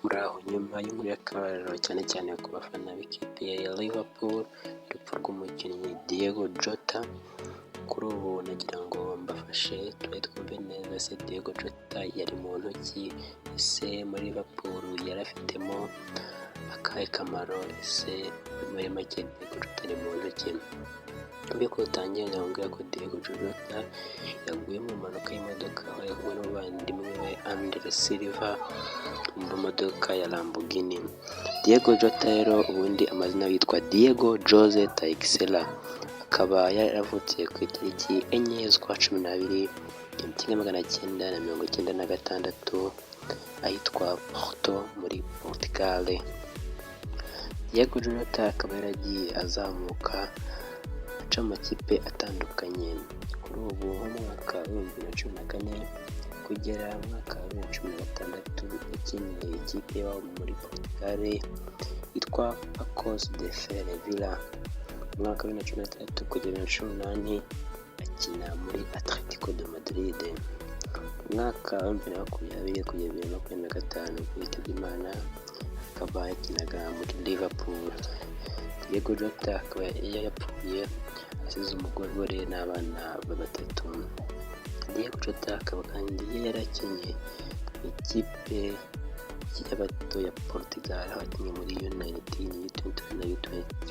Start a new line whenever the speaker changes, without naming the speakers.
Muraho nyuma y'inkuru y'akabariro cyane cyane ku bafana b'ikipe ya Liverpool, urupfu rw'umukinnyi Diego Jota. Kuri ubu nagira ngo mbafashe twumve neza se Diego Jota yari mu ntoki, ese muri Liverpool yari afitemo akahe kamaro, ese muri make Diego Jota ari mu ntoki. Mbere ko utangiye ndababwira ko Diego Jota yaguye mu mpanuka y'imodoka aho yahuye n'umuvandimwe we Andre Silva mu modoka ya Lamborghini. Diego Jota rero ubundi amazina yitwa Diego Jose Teixeira, akaba yaravutse ku itariki 4 z'ukwa 12 1996 ahitwa Porto muri Portugal. Diego Jota akaba yaragiye azamuka aca mu makipe atandukanye. Kuri ubu mu mwaka wa 2014 kugera mu mwaka wa 2016 yakiniye ikipe yo muri Portugal yitwa Paços de Ferreira. Mu mwaka wa 2013 kugera 2018 akina muri Atletico de Madrid. Mu mwaka wa 2020 kugera 2025 yitabye Imana, akaba yakinaga muri Liverpool. Diego Jota akaba yapfuye asize umugore n'abana batatu. Diego Jota akaba kandi yarakinnye mu ikipe y'abato ya Portugal, aho yakinnye muri U19, U20 na U23.